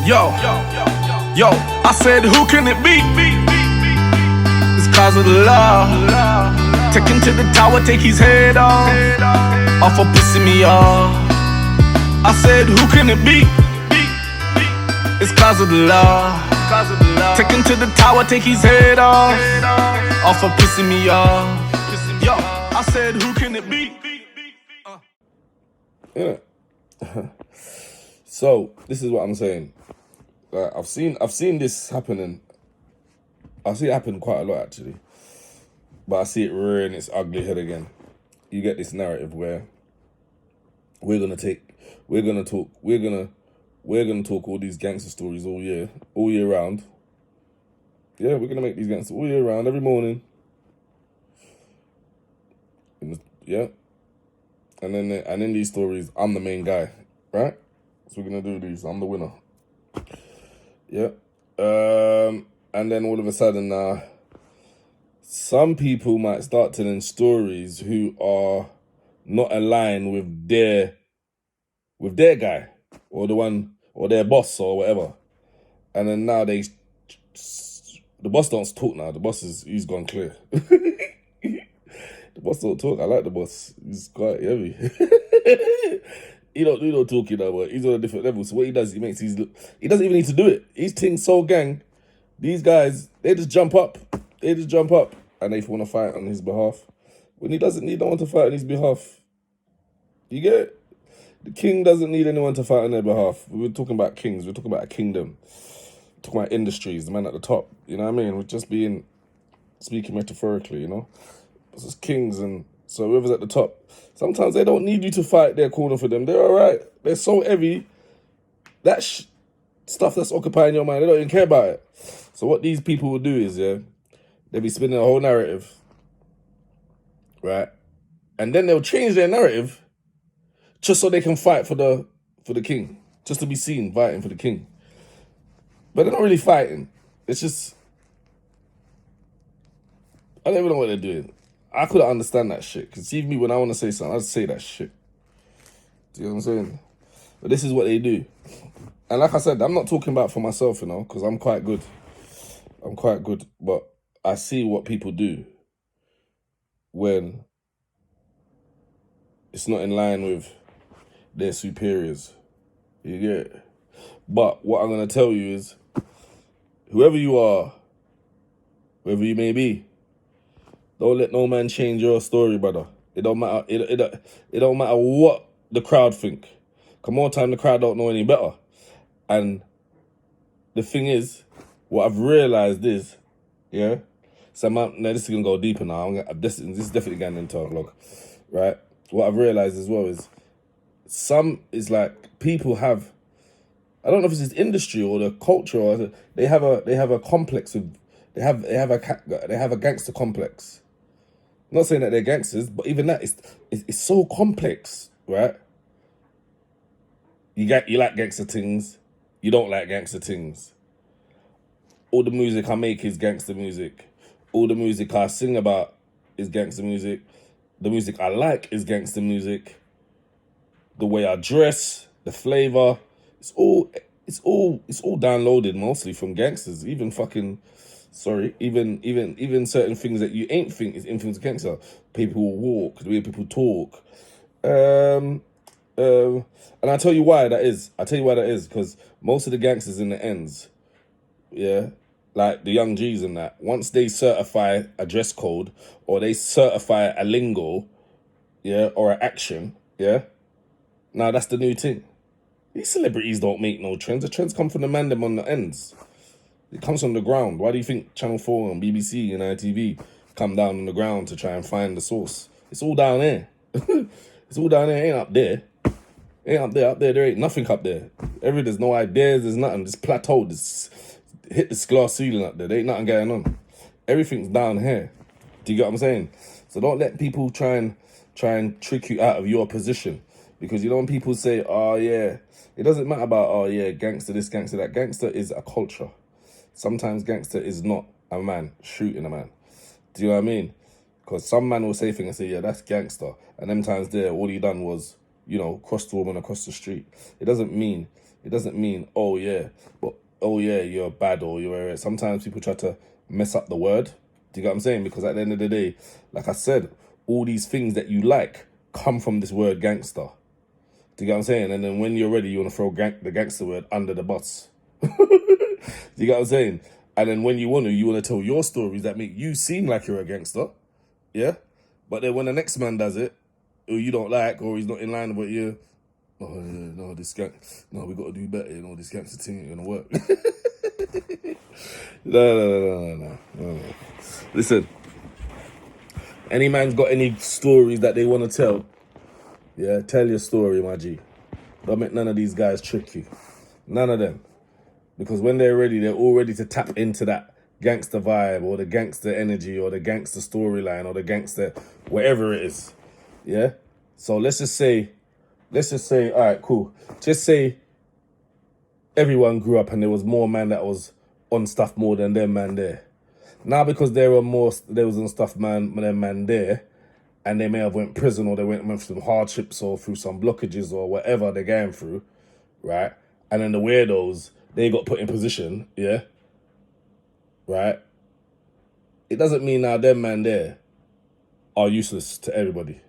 Yo, I said, who can it be? It's cause of the love. Take him to the tower, take his head off for pissing me off. I said, who can it be? It's cause of the love. Take him to the tower, take his head off for pissing me off. Yo, I said, who can it be? Yeah. So this is what I'm saying. I've seen this happening. I see it happen quite a lot actually, but I see it rearing its ugly head again. You get this narrative where we're gonna talk all these gangster stories all year round. Yeah, we're gonna make these gangsters all year round, every morning. Yeah, and in these stories, I'm the main guy, right? So we're gonna do these. I'm the winner. Yeah. And then all of a sudden, some people might start telling stories who are not aligned with their guy or their boss or whatever. And then now the boss don't talk now. The boss he's gone clear. The boss don't talk. I like the boss. He's quite heavy. He don't talk, but he's on a different level. So what he does, he doesn't even need to do it. His thing's so gang. These guys, they just jump up. And they want to fight on his behalf. When he doesn't need no one to fight on his behalf. You get it? The king doesn't need anyone to fight on their behalf. We're talking about kings. We're talking about a kingdom. We're talking about industries, the man at the top. You know what I mean? We're just speaking metaphorically, It's just kings, and so whoever's at the top, sometimes they don't need you to fight their corner for them. They're all right. They're so heavy. That stuff that's occupying your mind, they don't even care about it. So what these people will do is, they'll be spinning a whole narrative, right? And then they'll change their narrative just so they can fight for the king, just to be seen fighting for the king. But they're not really fighting. It's just, I don't even know what they're doing. I couldn't understand that shit. Because see me, when I want to say something, I just say that shit. Do you know what I'm saying? But this is what they do. And like I said, I'm not talking about for myself, because I'm quite good. But I see what people do when it's not in line with their superiors. You get it? But what I'm going to tell you is, whoever you are, whoever you may be, don't let no man change your story, brother. It don't matter. It don't matter what the crowd think. Cause more time the crowd don't know any better. And the thing is, what I've realized is, so now this is gonna go deeper now. This is definitely getting into a vlog, right? What I've realized as well is, people have, I don't know if it's this industry or the culture, or they have a complex with, they have a gangster complex. I'm not saying that they're gangsters, but even that it's so complex, right? You like gangster things, you don't like gangster things. All the music I make is gangster music. All the music I sing about is gangster music. The music I like is gangster music. The way I dress, the flavor, it's all downloaded mostly from gangsters. Even certain things that you ain't think is influence gangster. People walk, the way people talk. And I tell you why that is. Because most of the gangsters in the ends, like the young G's and that, once they certify a dress code or they certify a lingo, or an action, now that's the new thing. These celebrities don't make no trends. The trends come from the man them on the ends. It comes from the ground. Why do you think Channel 4 and BBC and ITV come down on the ground to try and find the source? It's all down there. It's all down there. It ain't up there. Up there, there ain't nothing up there. There's no ideas, there's nothing. It's plateaued. Hit this glass ceiling up there. There ain't nothing going on. Everything's down here. Do you get what I'm saying? So don't let people try and trick you out of your position. Because when people say, oh yeah, it doesn't matter about, oh yeah, gangster this, gangster that. Gangster is a culture. Sometimes gangster is not a man shooting a man. Do you know what I mean? Because some man will say things and say, yeah, that's gangster. And them times there, all he done was cross the woman across the street. It doesn't mean, oh yeah, you're bad or you're. Sometimes people try to mess up the word. Do you get what I'm saying? Because at the end of the day, like I said, all these things that you like come from this word gangster. Do you get what I'm saying? And then when you're ready, you want to throw the gangster word under the bus. Do you get what I'm saying? And then when you want to tell your stories that make you seem like you're a gangster. Yeah? But then when the next man does it, or you don't like, or he's not in line with what you, oh, yeah, no, we got to do better, this gangster thing ain't going to work. No. Listen, any man's got any stories that they want to tell, yeah, tell your story, my G. Don't make none of these guys trick you. None of them. Because when they're ready, they're all ready to tap into that gangster vibe or the gangster energy or the gangster storyline or the gangster whatever it is. Yeah? So let's just say, all right, cool. Just say everyone grew up and there was more man that was on stuff more than them man there. Now because there was on stuff man there, and they may have went prison or they went through some hardships or through some blockages or whatever they're going through, right? And then the weirdos, they got put in position, yeah? Right? It doesn't mean now them man there are useless to everybody.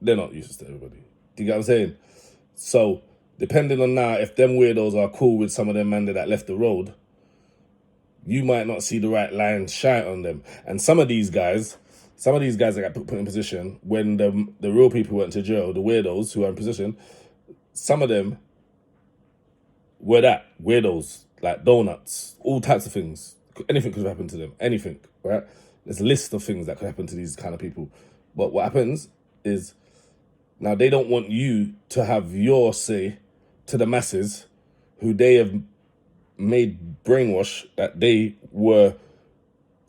They're not useless to everybody. Do you get what I'm saying? So, depending on now, if them weirdos are cool with some of them man that left the road, you might not see the right line shine on them. And some of these guys that got put in position, when the real people went to jail, the weirdos who are in position, some of them were weirdos, like donuts, all types of things. Anything could have happened to them, anything, right? There's a list of things that could happen to these kind of people. But what happens is, now they don't want you to have your say to the masses who they have made brainwash that they were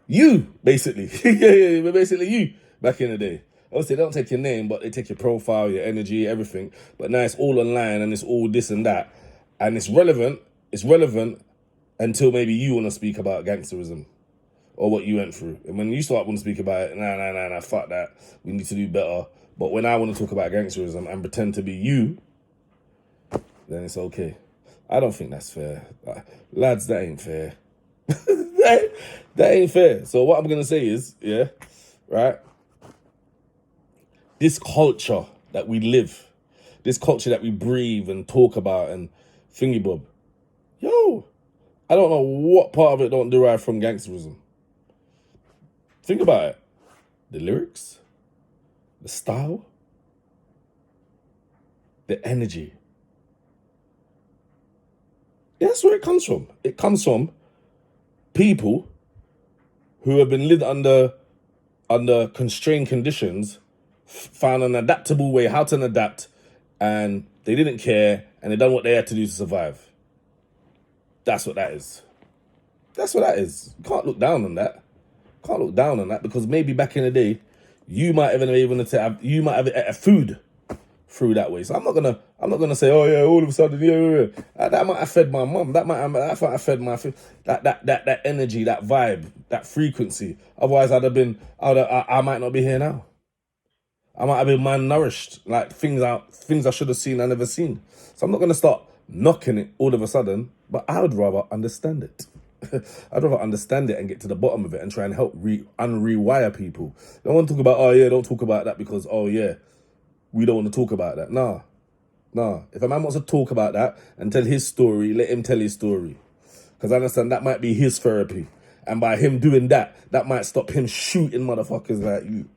you, basically. yeah, basically you back in the day. Obviously, they don't take your name, but they take your profile, your energy, everything. But now it's all online and it's all this and that. And it's relevant until maybe you want to speak about gangsterism or what you went through. And when you start wanting to speak about it, nah, fuck that. We need to do better. But when I want to talk about gangsterism and pretend to be you, then it's okay. I don't think that's fair. Lads, that ain't fair. that ain't fair. So what I'm going to say is, yeah, right? This culture that we live, this culture that we breathe and talk about and thingy bob, yo, I don't know what part of it don't derive from gangsterism. Think about it. The lyrics, the style, the energy. Yeah, that's where it comes from. It comes from people who have been lived under constrained conditions, found an adaptable way how to adapt, and they didn't care, and they done what they had to do to survive. That's what that is. That's what that is. You can't look down on that. Can't look down on that, because maybe back in the day, you might have been able to have food through that way. So I'm not gonna say, oh yeah, all of a sudden, yeah. That might have fed my mum. That might have fed my that energy, that vibe, that frequency. Otherwise, I might not be here now. I might have been malnourished, like things I should have seen I never seen. So I'm not gonna start knocking it all of a sudden, but I would rather understand it. I'd rather understand it and get to the bottom of it and try and help unrewire people. Don't want to talk about, oh yeah, don't talk about that because, oh yeah, we don't want to talk about that. Nah. If a man wants to talk about that and tell his story, let him tell his story. Because I understand that might be his therapy. And by him doing that, that might stop him shooting motherfuckers like you.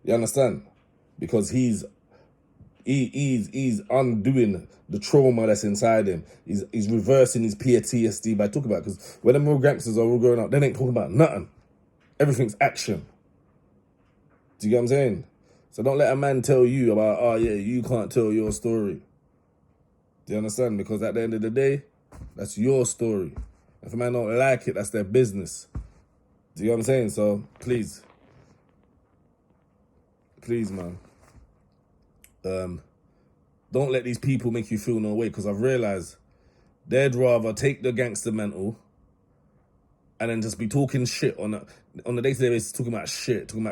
You understand? Because he's undoing the trauma that's inside him. He's reversing his PTSD by talking about it. Because when them real gangsters are all growing up, they ain't talking about nothing. Everything's action. Do you get what I'm saying? So don't let a man tell you about, oh yeah, you can't tell your story. Do you understand? Because at the end of the day, that's your story. If a man don't like it, that's their business. Do you know what I'm saying? So please, man. Don't let these people make you feel no way, because I've realised they'd rather take the gangster mental and then just be talking shit on the day-to-day basis, talking about shit, talking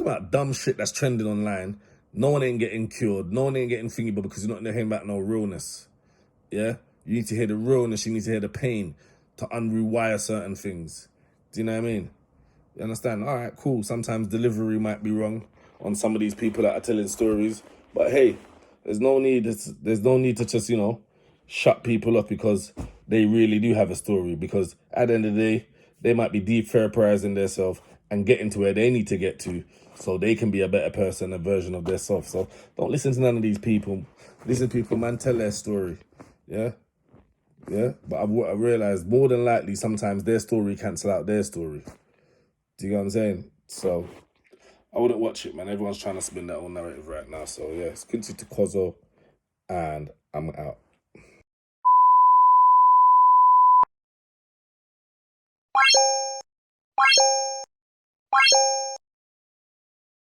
about dumb shit that's trending online, No one ain't getting cured. No one ain't getting thingy, but because you're not hearing about no realness. Yeah? You need to hear the realness. You need to hear the pain to unrewire certain things. Do you know what I mean? You understand? All right, cool. Sometimes delivery might be wrong on some of these people that are telling stories. But hey, there's no need to just, shut people up because they really do have a story. Because at the end of the day, they might be de-therapizing themselves and getting to where they need to get to so they can be a better person, a version of themselves. So don't listen to none of these people. Listen to people, man, tell their story. Yeah? Yeah? But I've realized more than likely sometimes their story cancel out their story. Do you get what I'm saying? So I wouldn't watch it, man. Everyone's trying to spin that own narrative right now. So yeah, it's Quincy2Qozo, and I'm out.